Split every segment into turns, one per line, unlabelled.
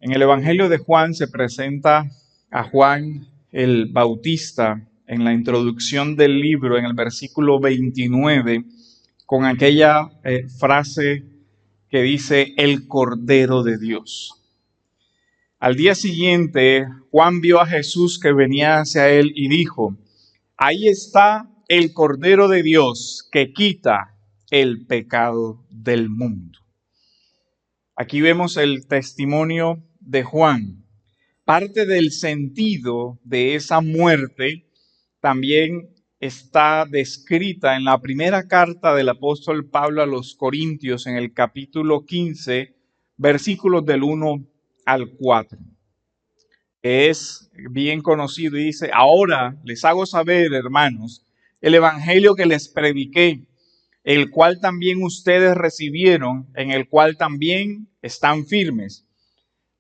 En el Evangelio de Juan se presenta a Juan el Bautista en la introducción del libro, en el versículo 29, con aquella frase que dice el Cordero de Dios. Al día siguiente, Juan vio a Jesús que venía hacia él y dijo: ahí está el Cordero de Dios que quita el pecado del mundo. Aquí vemos el testimonio de Juan. Parte del sentido de esa muerte también está descrita en la primera carta del apóstol Pablo a los Corintios, en el capítulo 15, versículos del 1 al 4. Es bien conocido y dice: ahora les hago saber, hermanos, el evangelio que les prediqué, el cual también ustedes recibieron, en el cual también están firmes,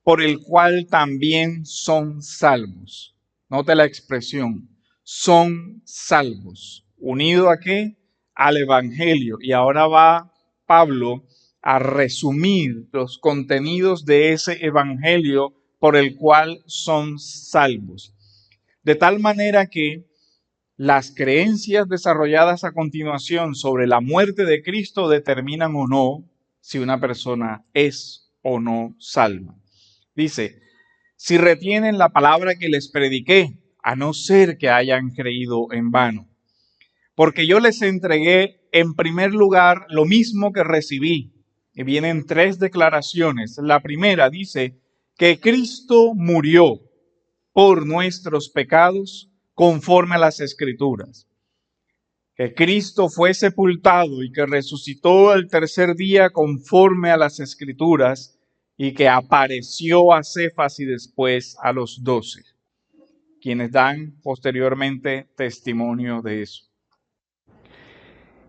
por el cual también son salvos. Note la expresión, son salvos. ¿Unido a qué? Al evangelio. Y ahora va Pablo a resumir los contenidos de ese evangelio por el cual son salvos. De tal manera que las creencias desarrolladas a continuación sobre la muerte de Cristo determinan o no si una persona es o no salva. Dice: si retienen la palabra que les prediqué, a no ser que hayan creído en vano. Porque yo les entregué en primer lugar lo mismo que recibí. Y vienen tres declaraciones. La primera dice que Cristo murió por nuestros pecados conforme a las Escrituras. Que Cristo fue sepultado y que resucitó al tercer día conforme a las Escrituras, y que apareció a Cefas y después a los 12, quienes dan posteriormente testimonio de eso.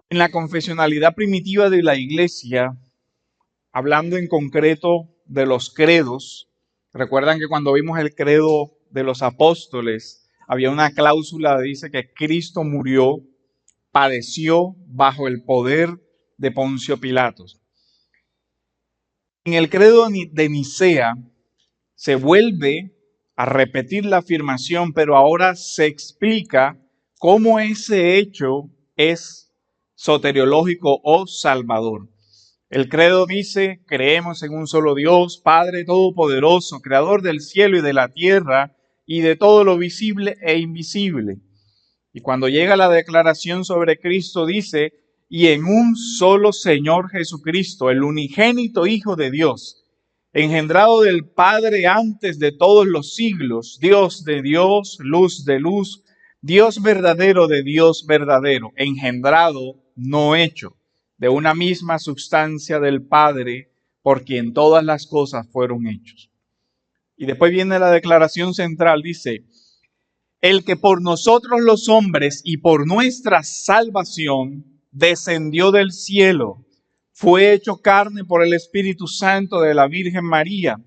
En la confesionalidad primitiva de la iglesia, hablando en concreto de los credos, recuerdan que cuando vimos el credo de los apóstoles, había una cláusula que dice que Cristo murió, padeció bajo el poder de Poncio Pilatos. En el credo de Nicea se vuelve a repetir la afirmación, pero ahora se explica cómo ese hecho es soteriológico o salvador. El credo dice: creemos en un solo Dios, Padre Todopoderoso, Creador del cielo y de la tierra y de todo lo visible e invisible. Y cuando llega la declaración sobre Cristo dice: y en un solo Señor Jesucristo, el unigénito Hijo de Dios, engendrado del Padre antes de todos los siglos, Dios de Dios, luz de luz, Dios verdadero de Dios verdadero, engendrado, no hecho, de una misma sustancia del Padre, por quien todas las cosas fueron hechas. Y después viene la declaración central, dice: el que por nosotros los hombres y por nuestra salvación descendió del cielo, fue hecho carne por el Espíritu Santo de la Virgen María,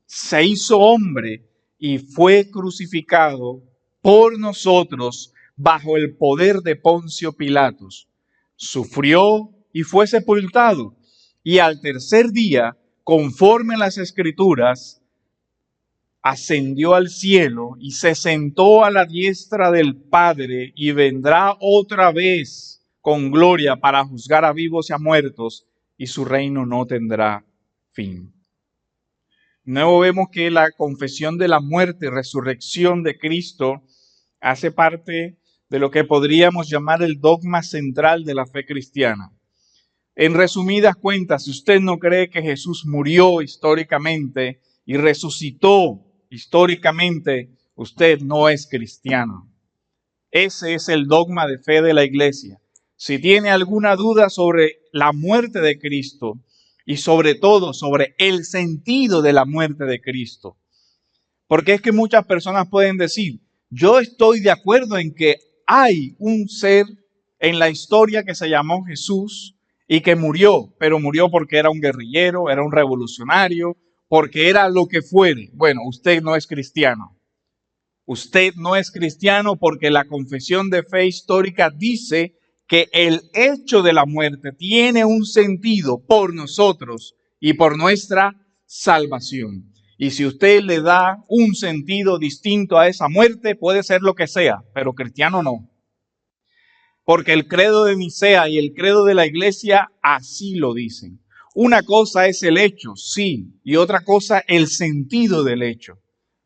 se hizo hombre y fue crucificado por nosotros bajo el poder de Poncio Pilatos. Sufrió y fue sepultado, y al tercer día, conforme a las Escrituras, ascendió al cielo y se sentó a la diestra del Padre, y vendrá otra vez con gloria para juzgar a vivos y a muertos, y su reino no tendrá fin. Luego vemos que la confesión de la muerte y resurrección de Cristo hace parte de lo que podríamos llamar el dogma central de la fe cristiana. En resumidas cuentas, si usted no cree que Jesús murió históricamente y resucitó históricamente, usted no es cristiano. Ese es el dogma de fe de la iglesia. Si tiene alguna duda sobre la muerte de Cristo y sobre todo sobre el sentido de la muerte de Cristo, porque es que muchas personas pueden decir: yo estoy de acuerdo en que hay un ser en la historia que se llamó Jesús y que murió, pero murió porque era un guerrillero, era un revolucionario, porque era lo que fuere. Bueno, usted no es cristiano. Usted no es cristiano porque la confesión de fe histórica dice que el hecho de la muerte tiene un sentido por nosotros y por nuestra salvación. Y si usted le da un sentido distinto a esa muerte, puede ser lo que sea, pero cristiano no. Porque el credo de Nicea y el credo de la iglesia así lo dicen. Una cosa es el hecho, sí, y otra cosa el sentido del hecho.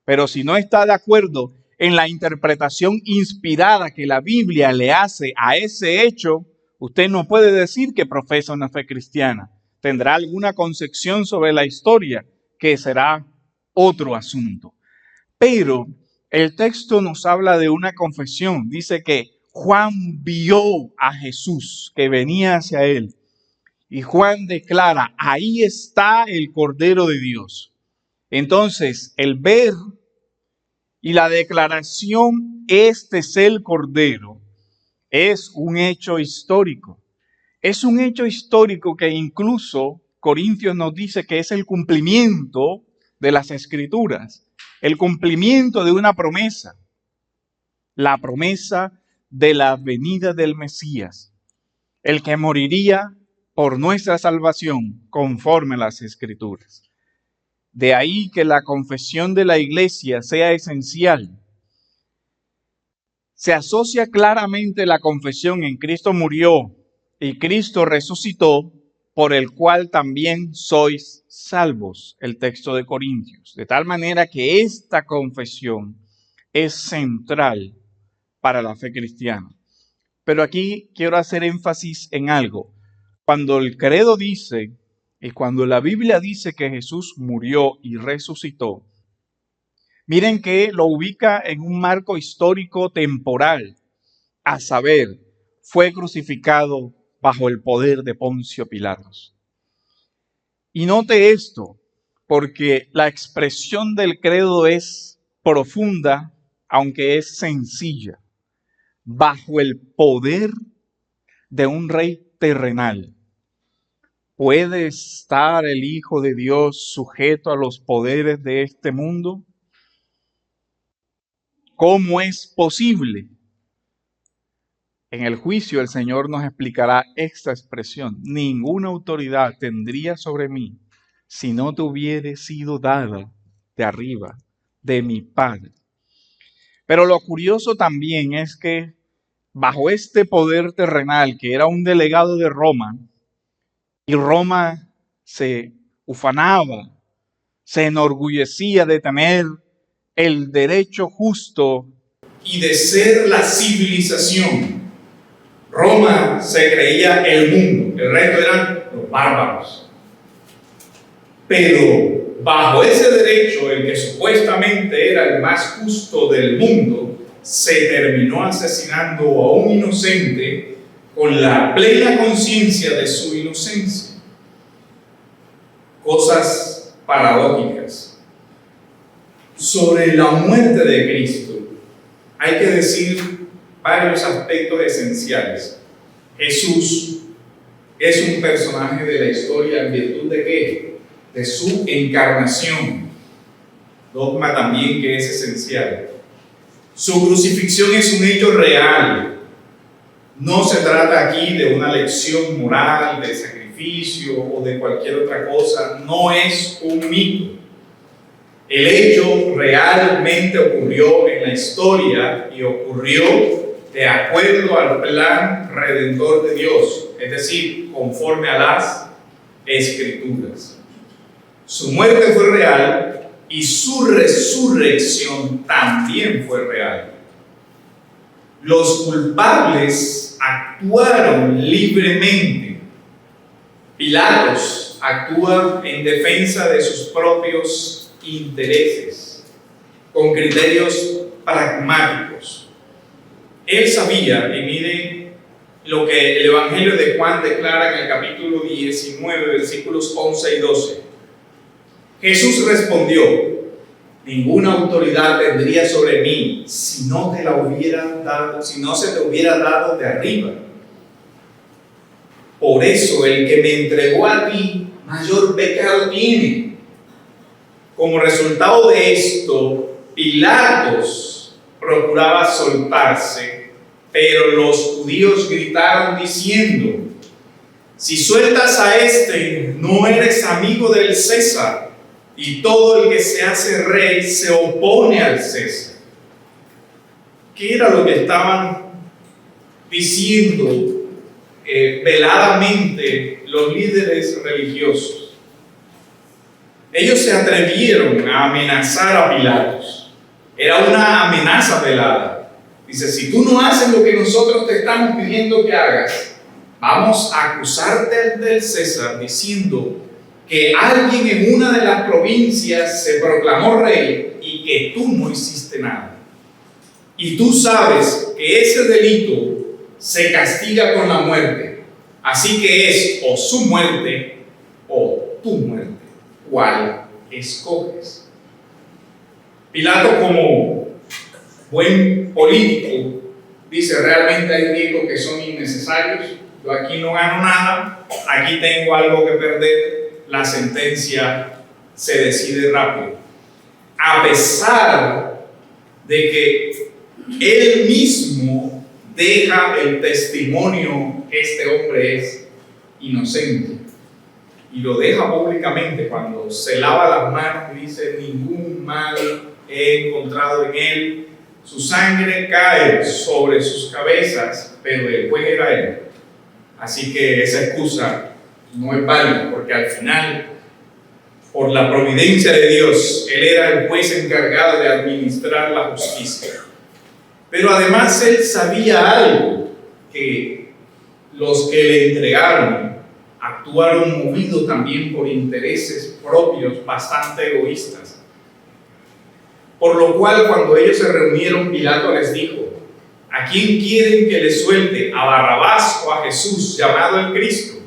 Pero si no está de acuerdo en la interpretación inspirada que la Biblia le hace a ese hecho, usted no puede decir que profesa una fe cristiana. Tendrá alguna concepción sobre la historia que será otro asunto. Pero el texto nos habla de una confesión. Dice que Juan vio a Jesús que venía hacia él. Y Juan declara, ahí está el Cordero de Dios. Entonces, el ver y la declaración, este es el Cordero, es un hecho histórico. Es un hecho histórico que incluso Corintios nos dice que es el cumplimiento de las Escrituras, el cumplimiento de una promesa, la promesa de la venida del Mesías, el que moriría por nuestra salvación conforme a las Escrituras. De ahí que la confesión de la iglesia sea esencial. Se asocia claramente la confesión en Cristo murió y Cristo resucitó, por el cual también sois salvos, el texto de Corintios. De tal manera que esta confesión es central para la fe cristiana. Pero aquí quiero hacer énfasis en algo. Cuando el credo dice y cuando la Biblia dice que Jesús murió y resucitó, miren que lo ubica en un marco histórico temporal, a saber, fue crucificado bajo el poder de Poncio Pilatos. Y note esto, porque la expresión del credo es profunda, aunque es sencilla. Bajo el poder de un rey terrenal, ¿puede estar el Hijo de Dios sujeto a los poderes de este mundo? ¿Cómo es posible? En el juicio el Señor nos explicará esta expresión. Ninguna autoridad tendría sobre mí si no te hubiere sido dada de arriba, de mi Padre. Pero lo curioso también es que bajo este poder terrenal, que era un delegado de Roma, y Roma se ufanaba, se enorgullecía de tener el derecho justo y de ser la civilización. Roma se creía el mundo, el resto eran los bárbaros. Pero bajo ese derecho, el que supuestamente era el más justo del mundo, se terminó asesinando a un inocente con la plena conciencia de su inocencia. Cosas paradójicas. Sobre la muerte de Cristo, hay que decir varios aspectos esenciales. Jesús es un personaje de la historia en virtud de ¿qué? De su encarnación. Dogma también que es esencial. Su crucifixión es un hecho real. No se trata aquí de una lección moral, de sacrificio o de cualquier otra cosa. No es un mito. El hecho realmente ocurrió en la historia y ocurrió de acuerdo al plan redentor de Dios, es decir, conforme a las Escrituras. Su muerte fue real y su resurrección también fue real. Los culpables actuaron libremente. Pilatos actúa en defensa de sus propios intereses, con criterios pragmáticos. Él sabía, y mire lo que el Evangelio de Juan declara en el capítulo 19, versículos 11 y 12. Jesús respondió: ninguna autoridad tendría sobre mí si no se te hubiera dado de arriba. Por eso el que me entregó a ti mayor pecado tiene. Como resultado de esto, Pilatos procuraba soltarse, pero los judíos gritaron diciendo: si sueltas a este, no eres amigo del César. y todo el que se hace rey se opone al César. ¿Qué era lo que estaban diciendo veladamente los líderes religiosos? Ellos se atrevieron a amenazar a Pilatos. Era una amenaza velada. Dice, si tú no haces lo que nosotros te estamos pidiendo que hagas, vamos a acusarte del César diciendo que alguien en una de las provincias se proclamó rey y que tú no hiciste nada. Y tú sabes que ese delito se castiga con la muerte. Así que es o su muerte o tu muerte. ¿Cuál escoges? Pilato, como buen político, dice, realmente hay riesgos que son innecesarios. Yo aquí no gano nada, aquí tengo algo que perder. La sentencia se decide rápido. A pesar de que él mismo deja el testimonio, este hombre es inocente. Y lo deja públicamente cuando se lava las manos y dice, ningún mal he encontrado en él. Su sangre cae sobre sus cabezas, pero el juez era él. Así que esa excusa no es válida, porque al final, por la providencia de Dios, él era el juez encargado de administrar la justicia. Pero además él sabía algo, que los que le entregaron actuaron movidos también por intereses propios bastante egoístas. Por lo cual, cuando ellos se reunieron, Pilato les dijo, ¿a quién quieren que le suelte? ¿A Barrabás o a Jesús, llamado el Cristo?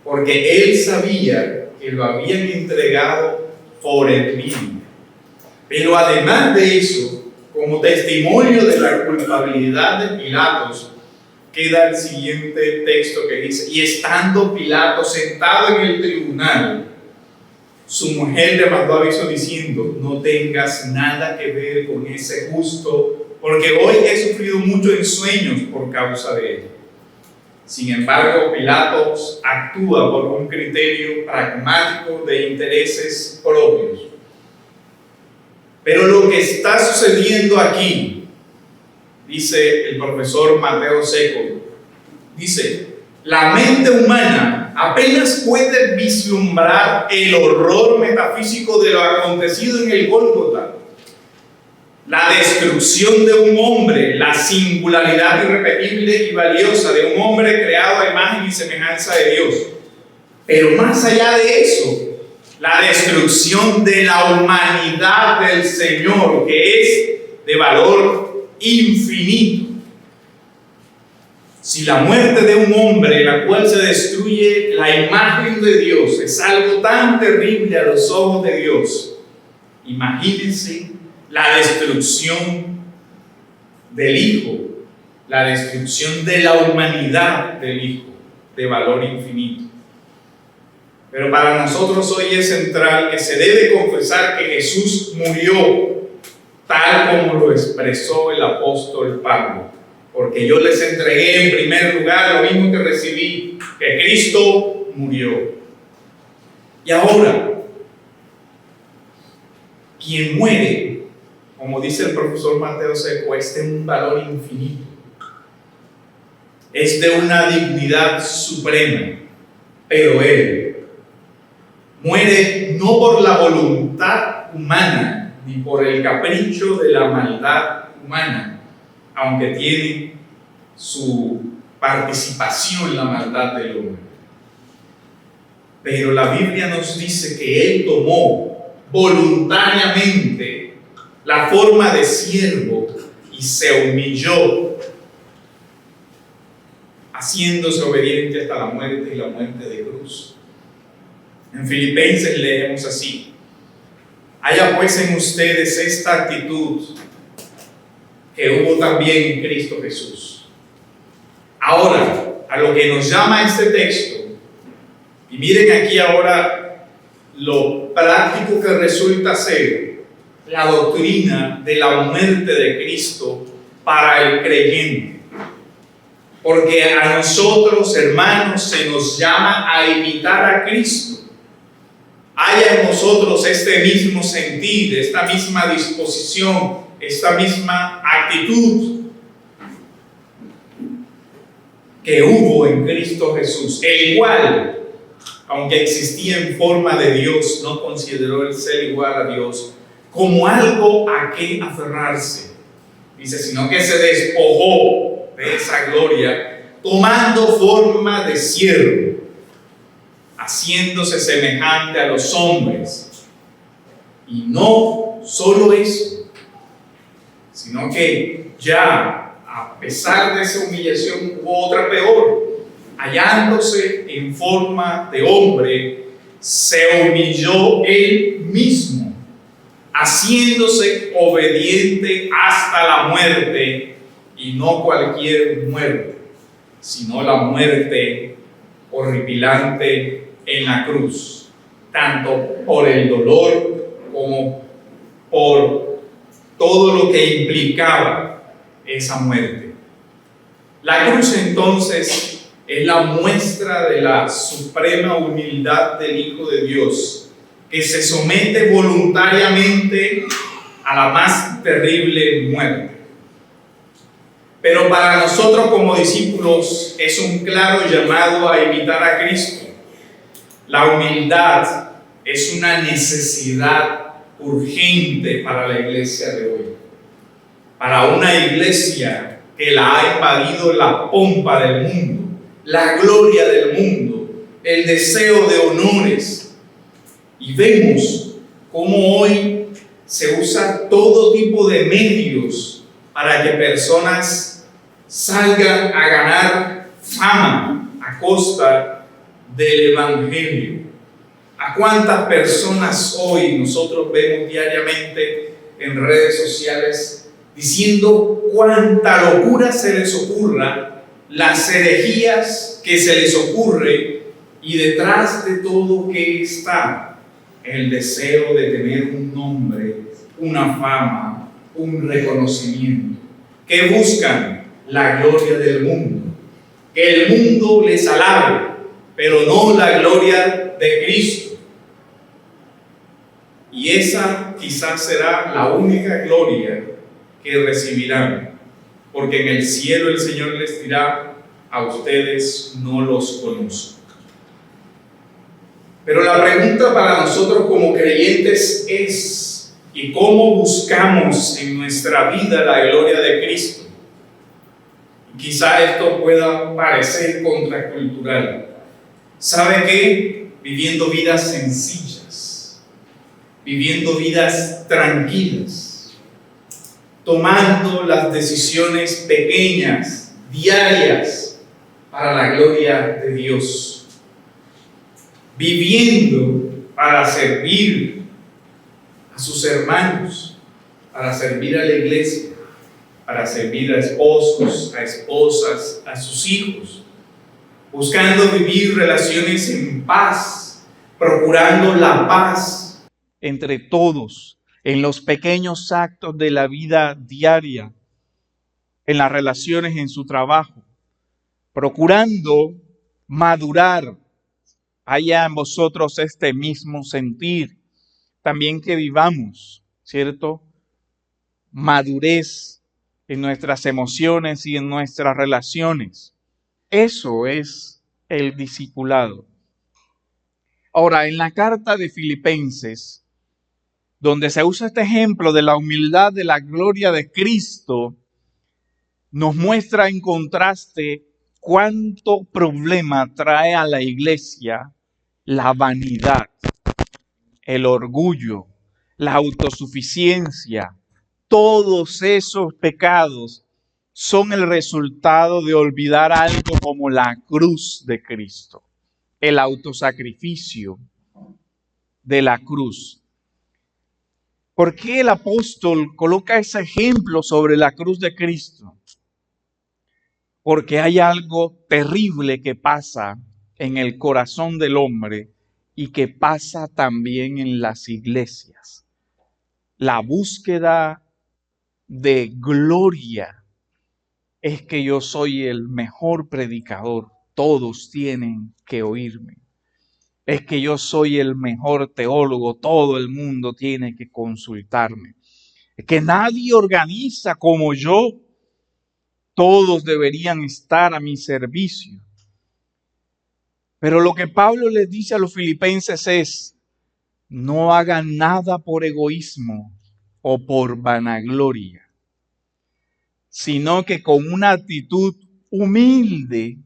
Porque él sabía que lo habían entregado por el crimen. Pero además de eso, como testimonio de la culpabilidad de Pilatos, queda el siguiente texto que dice, y estando Pilato sentado en el tribunal, su mujer le mandó aviso diciendo, no tengas nada que ver con ese justo, porque hoy he sufrido mucho en sueños por causa de él. Sin embargo, Pilatos actúa por un criterio pragmático de intereses propios. Pero lo que está sucediendo aquí, dice el profesor Mateo Seco, dice, la mente humana apenas puede vislumbrar el horror metafísico de lo acontecido en el Gólgota. La destrucción de un hombre, la singularidad irrepetible y valiosa de un hombre creado a imagen y semejanza de Dios. Pero más allá de eso, la destrucción de la humanidad del Señor, que es de valor infinito. Si la muerte de un hombre, en la cual se destruye la imagen de Dios, es algo tan terrible a los ojos de Dios, imagínense la destrucción del Hijo, la destrucción de la humanidad del Hijo, de valor infinito. Pero para nosotros hoy es central que se debe confesar que Jesús murió tal como lo expresó el apóstol Pablo. Porque yo les entregué en primer lugar lo mismo que recibí, que Cristo murió. Y ahora, quien muere, como dice el profesor Mateo Seco, es de un valor infinito. Es de una dignidad suprema. Pero Él muere no por la voluntad humana, ni por el capricho de la maldad humana, aunque tiene su participación en la maldad del hombre. Pero la Biblia nos dice que Él tomó voluntariamente la forma de siervo y se humilló, haciéndose obediente hasta la muerte y la muerte de cruz. En Filipenses leemos así: haya pues en ustedes esta actitud que hubo también en Cristo Jesús. Ahora, a lo que nos llama este texto, y miren aquí ahora lo práctico que resulta ser la doctrina de la muerte de Cristo para el creyente. Porque a nosotros, hermanos, se nos llama a imitar a Cristo.
haya en nosotros este mismo sentir, esta misma disposición, esta misma actitud que hubo en Cristo Jesús, el cual, aunque existía en forma de Dios, no consideró el ser igual a Dios como algo a que aferrarse. Dice, sino que se despojó de esa gloria, tomando forma de siervo, haciéndose semejante a los hombres. Y no solo eso, sino que ya, a pesar de esa humillación, hubo otra peor. Hallándose en forma de hombre, se humilló él mismo, haciéndose obediente hasta la muerte, y no cualquier muerte, sino la muerte horripilante en la cruz, tanto por el dolor como por todo lo que implicaba esa muerte. La cruz entonces es la muestra de la suprema humildad del Hijo de Dios, que se somete voluntariamente a la más terrible muerte. Pero para nosotros como discípulos es un claro llamado a imitar a Cristo. La humildad es una necesidad urgente para la iglesia de hoy. Para una iglesia que la ha invadido la pompa del mundo, la gloria del mundo, el deseo de honores. Y vemos cómo hoy se usa todo tipo de medios para que personas salgan a ganar fama a costa del Evangelio. ¿A cuántas personas hoy nosotros vemos diariamente en redes sociales diciendo cuánta locura se les ocurra, las herejías que se les ocurre, y detrás de todo que está el deseo de tener un nombre, una fama, un reconocimiento? Que buscan la gloria del mundo, que el mundo les alabe, pero no la gloria de Cristo. Y esa quizás será la única gloria que recibirán, porque en el cielo el Señor les dirá: a ustedes no los conozco. Pero la pregunta para nosotros como creyentes es: ¿y cómo buscamos en nuestra vida la gloria de Cristo? Quizá esto pueda parecer contracultural. ¿Sabe qué? Viviendo vidas sencillas, viviendo vidas tranquilas, tomando las decisiones pequeñas, diarias, para la gloria de Dios, viviendo para servir a sus hermanos, para servir a la iglesia, para servir a esposos, a esposas, a sus hijos, buscando vivir relaciones en paz, procurando la paz entre todos, en los pequeños actos de la vida diaria, en las relaciones en su trabajo, procurando madurar. Haya en vosotros este mismo sentir, también que vivamos, ¿cierto? Madurez en nuestras emociones y en nuestras relaciones. Eso es el discipulado. Ahora, en la carta de Filipenses, donde se usa este ejemplo de la humildad, de la gloria de Cristo, nos muestra en contraste cuánto problema trae a la iglesia la vanidad, el orgullo, la autosuficiencia. Todos esos pecados son el resultado de olvidar algo como la cruz de Cristo, el autosacrificio de la cruz. ¿Por qué el apóstol coloca ese ejemplo sobre la cruz de Cristo? Porque hay algo terrible que pasa en el corazón del hombre y que pasa también en las iglesias. La búsqueda de gloria es que yo soy el mejor predicador, todos tienen que oírme.
es que yo soy el mejor teólogo, todo el mundo tiene que consultarme. Es que nadie organiza como yo, todos deberían estar a mi servicio. Pero lo que Pablo les dice a los filipenses es: no hagan nada por egoísmo o por vanagloria, sino que con una actitud humilde,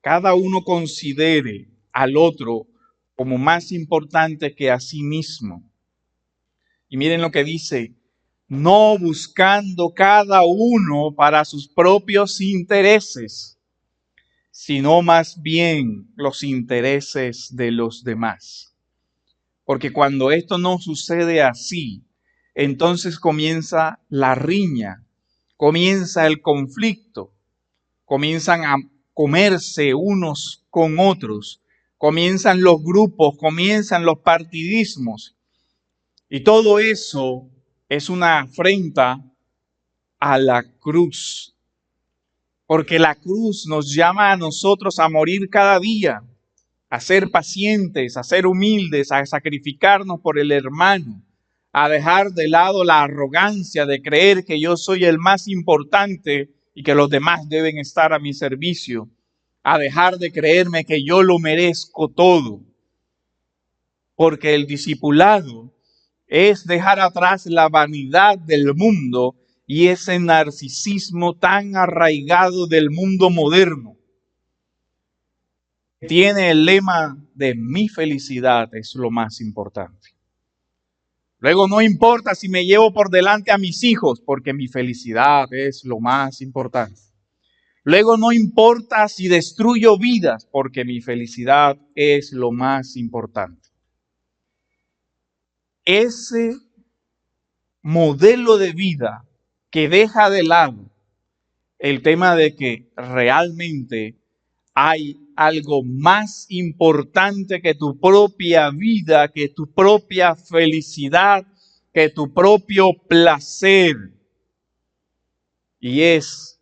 cada uno considere al otro como más importante que a sí mismo. Y miren lo que dice: no buscando cada uno para sus propios intereses, sino más bien los intereses de los demás. Porque cuando esto no sucede así, entonces comienza la riña, comienza el conflicto, comienzan a comerse unos con otros, comienzan los grupos, comienzan los partidismos. Y todo eso es una afrenta a la cruz. Porque la cruz nos llama a nosotros a morir cada día, a ser pacientes, a ser humildes, a sacrificarnos por el hermano, a dejar de lado la arrogancia de creer que yo soy el más importante y que los demás deben estar a mi servicio, a dejar de creerme que yo lo merezco todo. Porque el discipulado es dejar atrás la vanidad del mundo y ese narcisismo tan arraigado del mundo moderno. Tiene el lema de mi felicidad es lo más importante. Luego no importa si me llevo por delante a mis hijos, porque mi felicidad es lo más importante. Luego no importa si destruyo vidas, porque mi felicidad es lo más importante. Ese modelo de vida que deja de lado el tema de que realmente hay algo más importante que tu propia vida, que tu propia felicidad, que tu propio placer. Y es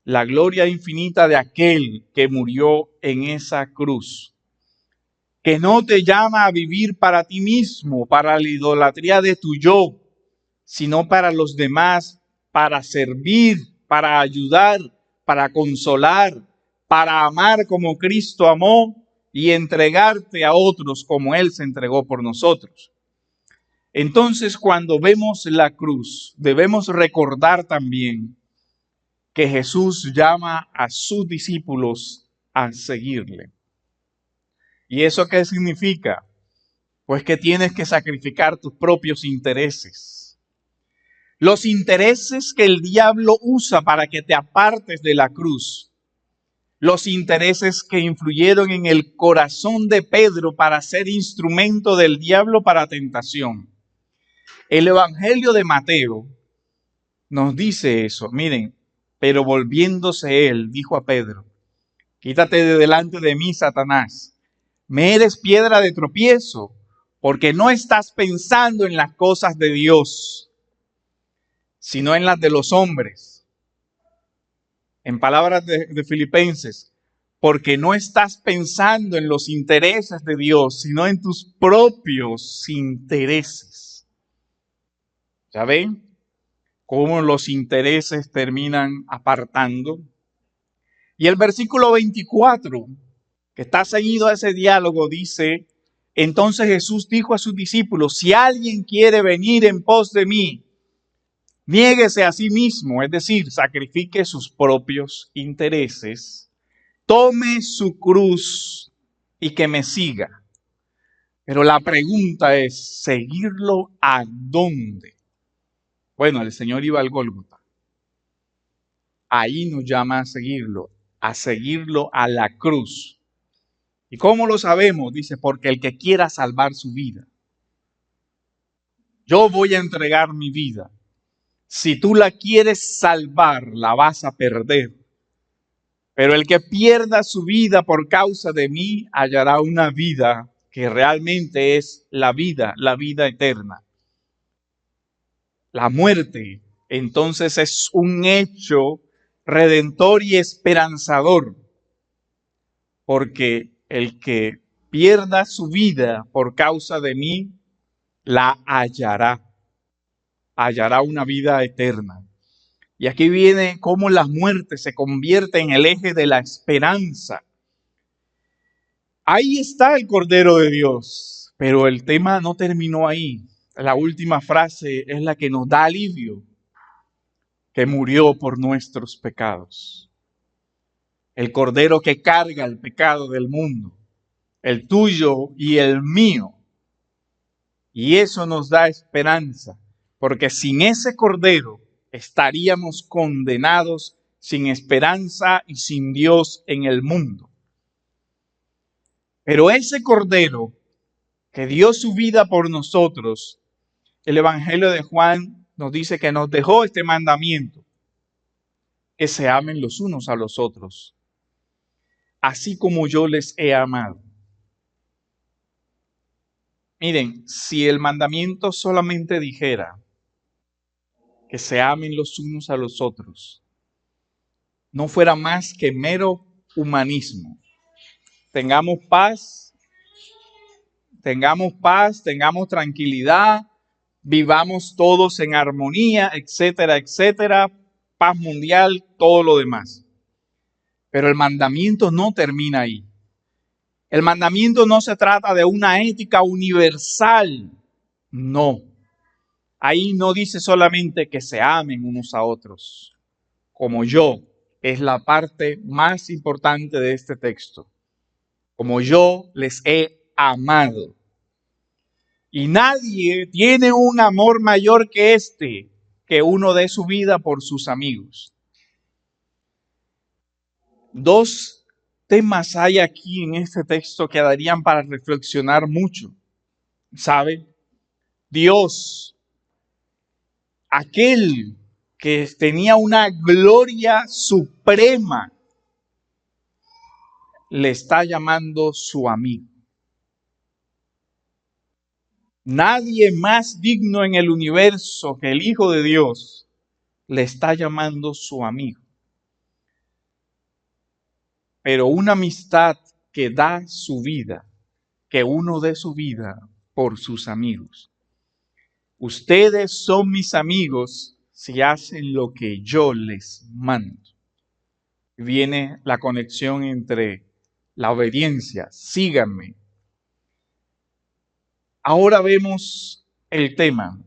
la gloria infinita de aquel que murió en esa cruz, que no te llama a vivir para ti mismo, para la idolatría de tu yo, sino para los demás, para servir, para ayudar, para consolar, para amar como Cristo amó y entregarte a otros como Él se entregó por nosotros. Entonces, cuando vemos la cruz, debemos recordar también que Jesús llama a sus discípulos a seguirle. ¿Y eso qué significa? Pues que tienes que sacrificar tus propios intereses. Los intereses que el diablo usa para que te apartes de la cruz. Los intereses que influyeron en el corazón de Pedro para ser instrumento del diablo para tentación. El Evangelio de Mateo nos dice eso. Miren, pero volviéndose él, dijo a Pedro: quítate de delante de mí, Satanás. Me eres piedra de tropiezo, porque no estás pensando en las cosas de Dios, sino en las de los hombres. En palabras de Filipenses, porque no estás pensando en los intereses de Dios, sino en tus propios intereses. ¿Ya ven cómo los intereses terminan apartando? Y el versículo 24, que está seguido a ese diálogo, dice: entonces Jesús dijo a sus discípulos: si alguien quiere venir en pos de mí, niéguese a sí mismo, es decir, sacrifique sus propios intereses, tome su cruz y que me siga. Pero la pregunta es: ¿seguirlo a dónde? Bueno, el Señor iba al Gólgota. Ahí nos llama a seguirlo a la cruz. ¿Y cómo lo sabemos? Dice: porque el que quiera salvar su vida. Yo voy a entregar mi vida. Si tú la quieres salvar, la vas a perder. Pero el que pierda su vida por causa de mí, hallará una vida que realmente es la vida eterna. La muerte, entonces, es un hecho redentor y esperanzador. Porque el que pierda su vida por causa de mí, la hallará. Hallará una vida eterna. Y aquí viene cómo la muerte se convierte en el eje de la esperanza. Ahí está el Cordero de Dios, pero el tema no terminó ahí. La última frase es la que nos da alivio, que murió por nuestros pecados. El Cordero que carga el pecado del mundo, el tuyo y el mío. Y eso nos da esperanza, porque sin ese Cordero estaríamos condenados sin esperanza y sin Dios en el mundo. Pero ese Cordero que dio su vida por nosotros, el Evangelio de Juan nos dice que nos dejó este mandamiento, que se amen los unos a los otros, así como yo les he amado. Miren, si el mandamiento solamente dijera que se amen los unos a los otros, no fuera más que mero humanismo. Tengamos paz, tengamos tranquilidad, vivamos todos en armonía, etcétera, etcétera, paz mundial, todo lo demás. Pero el mandamiento no termina ahí. El mandamiento no se trata de una ética universal, no. Ahí no dice solamente que se amen unos a otros, como yo, es la parte más importante de este texto. Como yo les he amado. Y nadie tiene un amor mayor que este, que uno dé su vida por sus amigos. Dos temas hay aquí en este texto que darían para reflexionar mucho. ¿Sabe? Dios, aquel que tenía una gloria suprema, le está llamando su amigo. Nadie más digno en el universo que el Hijo de Dios le está llamando su amigo. Pero una amistad que da su vida, que uno dé su vida por sus amigos. Ustedes son mis amigos si hacen lo que yo les mando. Viene la conexión entre la obediencia, síganme. Ahora vemos el tema,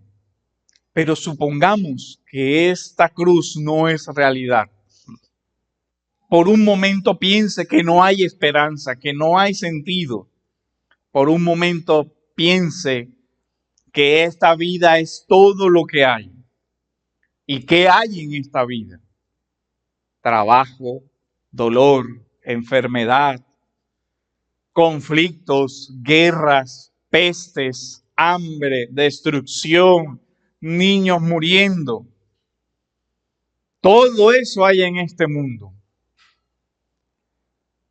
pero supongamos que esta cruz no es realidad. Por un momento piense que no hay esperanza, que no hay sentido. Por un momento piense que esta vida es todo lo que hay. ¿Y qué hay en esta vida? Trabajo, dolor, enfermedad, conflictos, guerras, pestes, hambre, destrucción, niños muriendo. Todo eso hay en este mundo.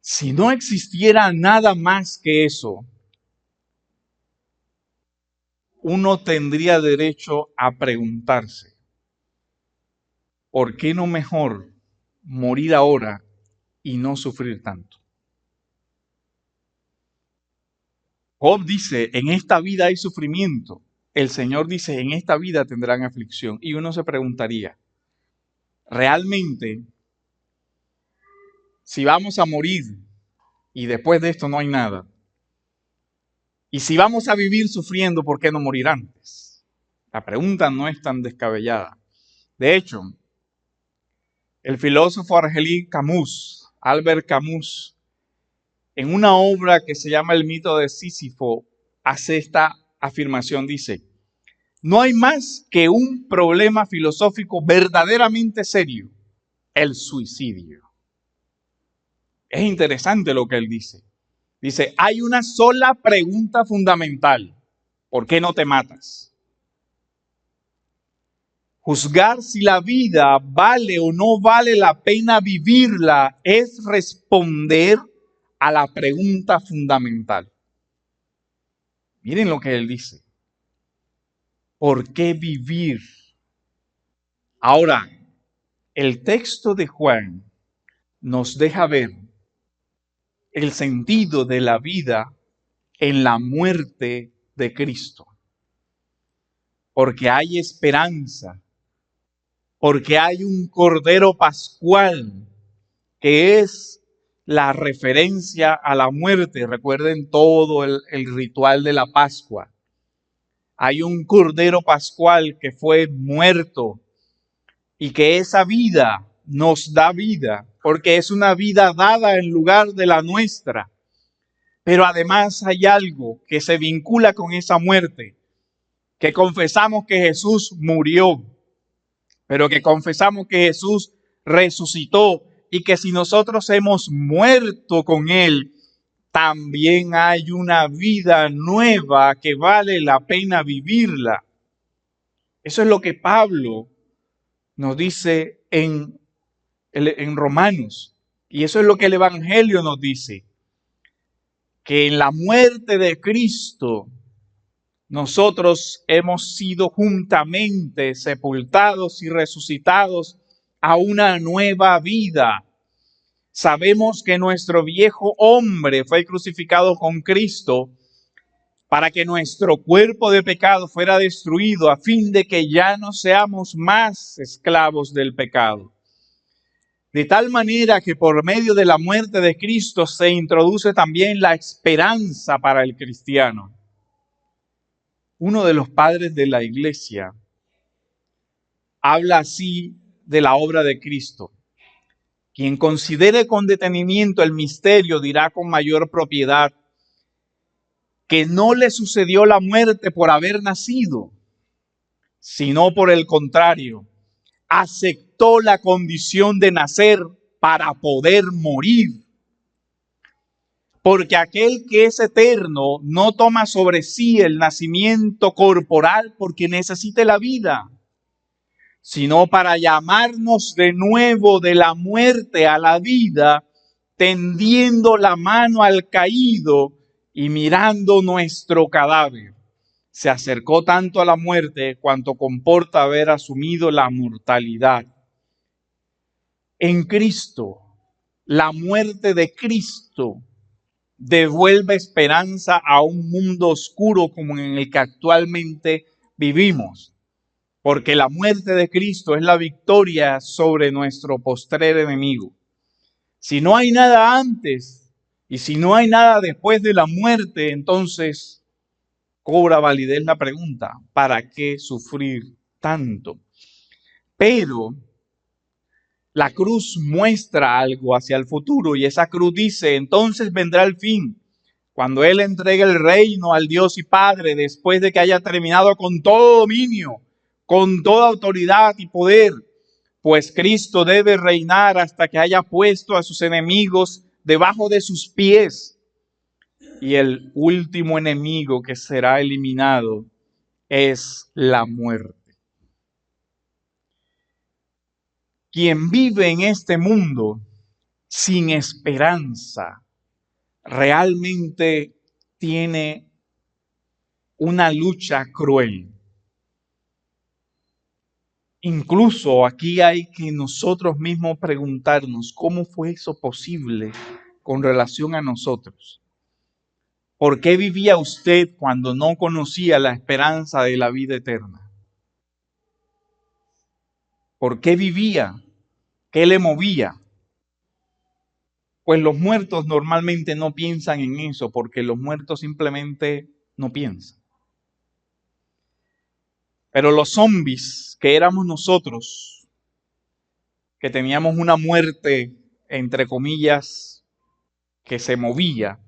Si no existiera nada más que eso, uno tendría derecho a preguntarse, ¿por qué no mejor morir ahora y no sufrir tanto? Job dice, en esta vida hay sufrimiento. El Señor dice, en esta vida tendrán aflicción. Y uno se preguntaría, ¿realmente, si vamos a morir y después de esto no hay nada? Y si vamos a vivir sufriendo, ¿por qué no morir antes? La pregunta no es tan descabellada. De hecho, el filósofo argelí Albert Camus, en una obra que se llama El mito de Sísifo, hace esta afirmación, dice, no hay más que un problema filosófico verdaderamente serio, el suicidio. Es interesante lo que él dice. Dice, hay una sola pregunta fundamental, ¿por qué no te matas? Juzgar si la vida vale o no vale la pena vivirla es responder a la pregunta fundamental. Miren lo que él dice. ¿Por qué vivir? Ahora, el texto de Juan nos deja ver el sentido de la vida en la muerte de Cristo. Porque hay esperanza, porque hay un Cordero Pascual que es la referencia a la muerte. Recuerden todo el ritual de la Pascua. Hay un Cordero Pascual que fue muerto y que esa vida nos da vida, porque es una vida dada en lugar de la nuestra. Pero además hay algo que se vincula con esa muerte, que confesamos que Jesús murió, pero que confesamos que Jesús resucitó y que si nosotros hemos muerto con Él, también hay una vida nueva que vale la pena vivirla. Eso es lo que Pablo nos dice en Romanos. Y eso es lo que el Evangelio nos dice. Que en la muerte de Cristo nosotros hemos sido juntamente sepultados y resucitados a una nueva vida. Sabemos que nuestro viejo hombre fue crucificado con Cristo para que nuestro cuerpo de pecado fuera destruido a fin de que ya no seamos más esclavos del pecado. De tal manera que por medio de la muerte de Cristo se introduce también la esperanza para el cristiano. Uno de los padres de la iglesia habla así de la obra de Cristo. Quien considere con detenimiento el misterio dirá con mayor propiedad que no le sucedió la muerte por haber nacido, sino por el contrario, aceptó la condición de nacer para poder morir. Porque aquel que es eterno no toma sobre sí el nacimiento corporal porque necesite la vida, sino para llamarnos de nuevo de la muerte a la vida, tendiendo la mano al caído y mirando nuestro cadáver. Se acercó tanto a la muerte cuanto comporta haber asumido la mortalidad. En Cristo, la muerte de Cristo devuelve esperanza a un mundo oscuro como en el que actualmente vivimos. Porque la muerte de Cristo es la victoria sobre nuestro postrer enemigo. Si no hay nada antes y si no hay nada después de la muerte, entonces cobra validez la pregunta, ¿para qué sufrir tanto? Pero la cruz muestra algo hacia el futuro y esa cruz dice, entonces vendrá el fin, cuando Él entregue el reino al Dios y Padre después de que haya terminado con todo dominio, con toda autoridad y poder, pues Cristo debe reinar hasta que haya puesto a sus enemigos debajo de sus pies. Y el último enemigo que será eliminado es la muerte. Quien vive en este mundo sin esperanza realmente tiene una lucha cruel. Incluso aquí hay que nosotros mismos preguntarnos cómo fue eso posible con relación a nosotros. ¿Por qué vivía usted cuando no conocía la esperanza de la vida eterna? ¿Por qué vivía? ¿Qué le movía? Pues los muertos normalmente no piensan en eso, porque los muertos simplemente no piensan. Pero los zombies, que éramos nosotros, que teníamos una muerte, entre comillas, que se movía,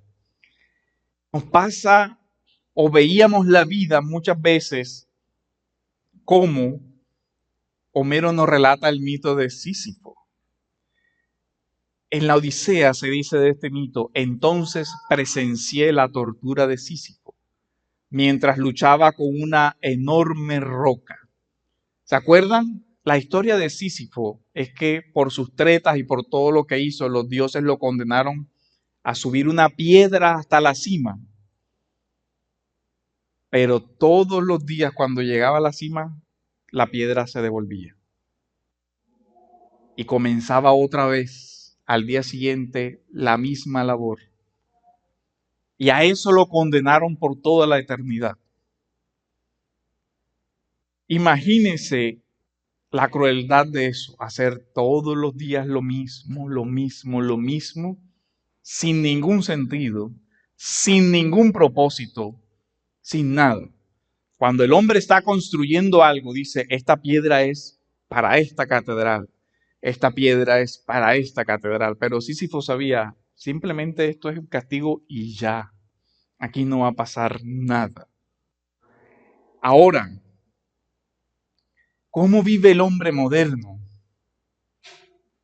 nos pasa o veíamos la vida muchas veces como Homero nos relata el mito de Sísifo. En la Odisea se dice de este mito, entonces presencié la tortura de Sísifo mientras luchaba con una enorme roca. ¿Se acuerdan? La historia de Sísifo es que por sus tretas y por todo lo que hizo, los dioses lo condenaron a subir una piedra hasta la cima. Pero todos los días cuando llegaba a la cima, la piedra se devolvía. Y comenzaba otra vez al día siguiente la misma labor. Y a eso lo condenaron por toda la eternidad. Imagínese la crueldad de eso, hacer todos los días lo mismo, sin ningún sentido, sin ningún propósito, sin nada. Cuando el hombre está construyendo algo, dice, esta piedra es para esta catedral, esta piedra es para esta catedral. Pero Sísifo sabía, simplemente esto es un castigo y ya. Aquí no va a pasar nada. Ahora, ¿cómo vive el hombre moderno?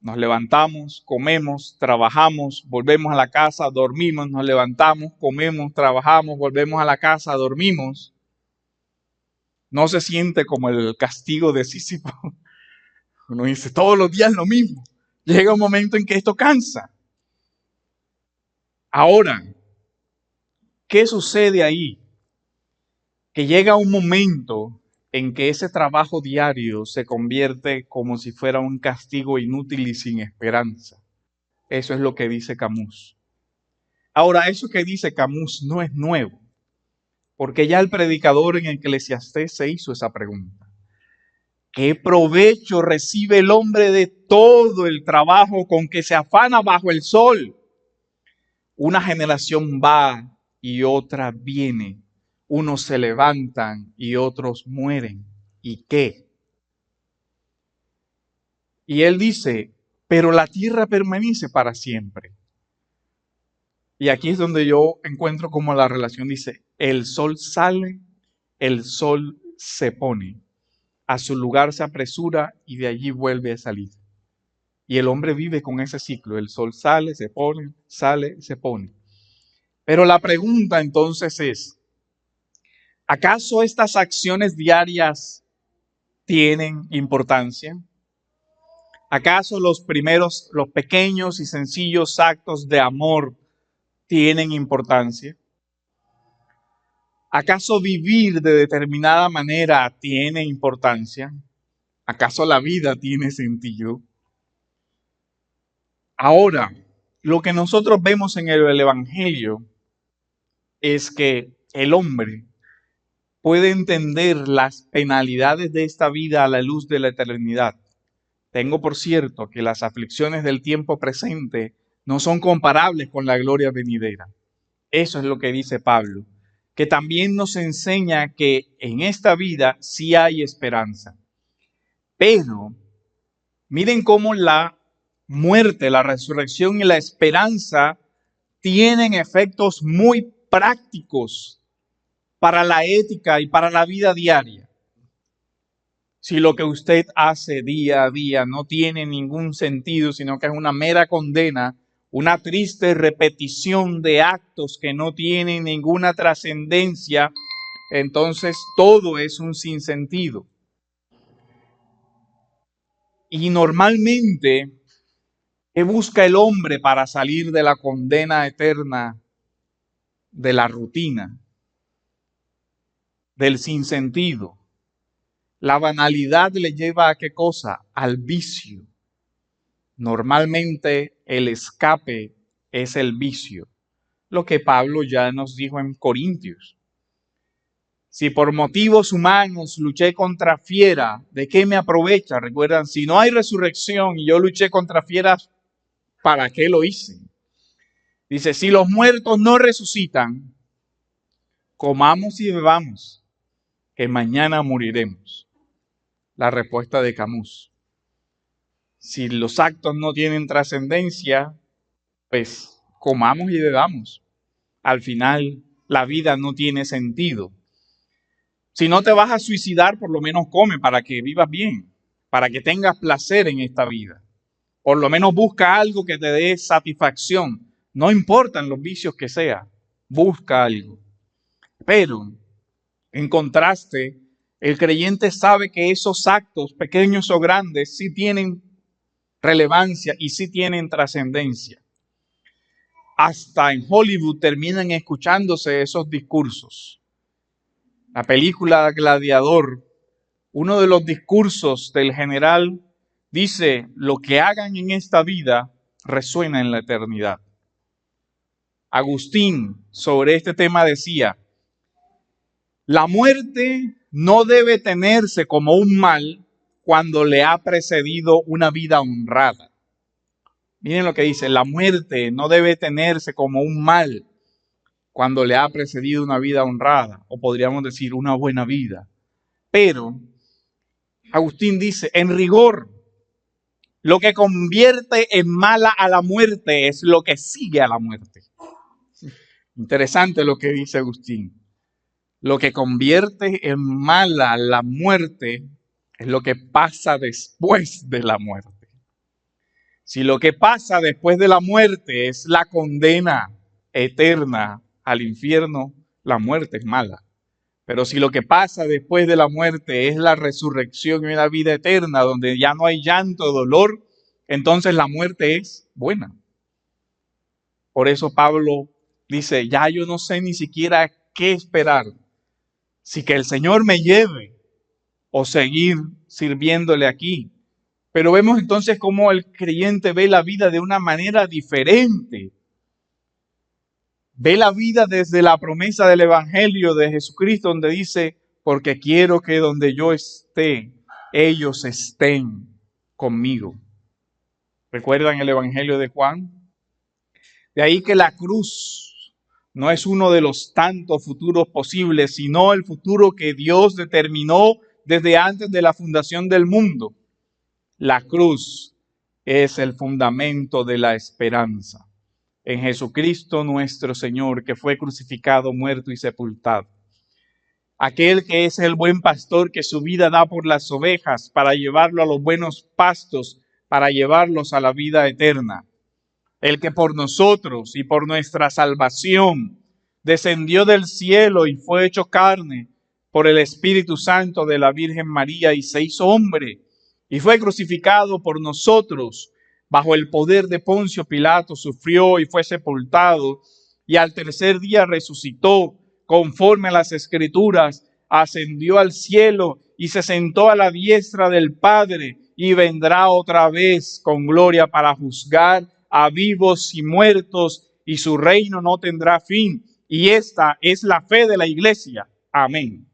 Nos levantamos, comemos, trabajamos, volvemos a la casa, dormimos, nos levantamos, comemos, trabajamos, volvemos a la casa, dormimos. No se siente como el castigo de Sísifo. Uno dice, todos los días lo mismo. Llega un momento en que esto cansa. Ahora, ¿qué sucede ahí? Que llega un momento en que ese trabajo diario se convierte como si fuera un castigo inútil y sin esperanza. Eso es lo que dice Camus. Ahora, eso que dice Camus no es nuevo, porque ya el predicador en Eclesiastés se hizo esa pregunta. ¿Qué provecho recibe el hombre de todo el trabajo con que se afana bajo el sol? Una generación va y otra viene. Unos se levantan y otros mueren. ¿Y qué? Y él dice, pero la tierra permanece para siempre. Y aquí es donde yo encuentro como la relación dice, el sol sale, el sol se pone. A su lugar se apresura y de allí vuelve a salir. Y el hombre vive con ese ciclo. El sol sale, se pone, sale, se pone. Pero la pregunta entonces es, ¿acaso estas acciones diarias tienen importancia? ¿Acaso los pequeños y sencillos actos de amor tienen importancia? ¿Acaso vivir de determinada manera tiene importancia? ¿Acaso la vida tiene sentido? Ahora, lo que nosotros vemos en el Evangelio es que el hombre puede entender las penalidades de esta vida a la luz de la eternidad. Tengo por cierto que las aflicciones del tiempo presente no son comparables con la gloria venidera. Eso es lo que dice Pablo, que también nos enseña que en esta vida sí hay esperanza. Pero miren cómo la muerte, la resurrección y la esperanza tienen efectos muy prácticos para la ética y para la vida diaria. Si lo que usted hace día a día no tiene ningún sentido, sino que es una mera condena, una triste repetición de actos que no tienen ninguna trascendencia, entonces todo es un sinsentido. Y normalmente, ¿qué busca el hombre para salir de la condena eterna, de la rutina, del sinsentido? La banalidad le lleva a ¿qué cosa? Al vicio. Normalmente el escape es el vicio, lo que Pablo ya nos dijo en Corintios. Si por motivos humanos luché contra fiera, ¿de qué me aprovecha? Recuerdan, si no hay resurrección y yo luché contra fieras, ¿para qué lo hice? Dice, si los muertos no resucitan, comamos y bebamos, que mañana moriremos. La respuesta de Camus. Si los actos no tienen trascendencia, pues comamos y bebamos. Al final, la vida no tiene sentido. Si no te vas a suicidar, por lo menos come para que vivas bien, para que tengas placer en esta vida. Por lo menos busca algo que te dé satisfacción. No importan los vicios que sea, busca algo. Pero, en contraste, el creyente sabe que esos actos, pequeños o grandes, sí tienen relevancia y sí tienen trascendencia. Hasta en Hollywood terminan escuchándose esos discursos. La película Gladiador, uno de los discursos del general dice, lo que hagan en esta vida resuena en la eternidad. Agustín sobre este tema decía: la muerte no debe tenerse como un mal cuando le ha precedido una vida honrada. Miren lo que dice: la muerte no debe tenerse como un mal cuando le ha precedido una vida honrada, o podríamos decir una buena vida. Pero Agustín dice, en rigor, lo que convierte en mala a la muerte es lo que sigue a la muerte. Interesante lo que dice Agustín. Lo que convierte en mala la muerte es lo que pasa después de la muerte. Si lo que pasa después de la muerte es la condena eterna al infierno, la muerte es mala. Pero si lo que pasa después de la muerte es la resurrección y la vida eterna, donde ya no hay llanto, dolor, entonces la muerte es buena. Por eso Pablo dice, ya yo no sé ni siquiera qué esperar. Si que el Señor me lleve o seguir sirviéndole aquí. Pero vemos entonces cómo el creyente ve la vida de una manera diferente. Ve la vida desde la promesa del Evangelio de Jesucristo, donde dice, porque quiero que donde yo esté, ellos estén conmigo. ¿Recuerdan el Evangelio de Juan? De ahí que la cruz no es uno de los tantos futuros posibles, sino el futuro que Dios determinó desde antes de la fundación del mundo. La cruz es el fundamento de la esperanza en Jesucristo nuestro Señor, que fue crucificado, muerto y sepultado. Aquel que es el buen pastor que su vida da por las ovejas para llevarlo a los buenos pastos, para llevarlos a la vida eterna. El que por nosotros y por nuestra salvación descendió del cielo y fue hecho carne por el Espíritu Santo de la Virgen María y se hizo hombre y fue crucificado por nosotros. Bajo el poder de Poncio Pilato sufrió y fue sepultado y al tercer día resucitó conforme a las Escrituras, ascendió al cielo y se sentó a la diestra del Padre y vendrá otra vez con gloria para juzgar a vivos y muertos y su reino no tendrá fin. Y esta es la fe de la iglesia. Amén.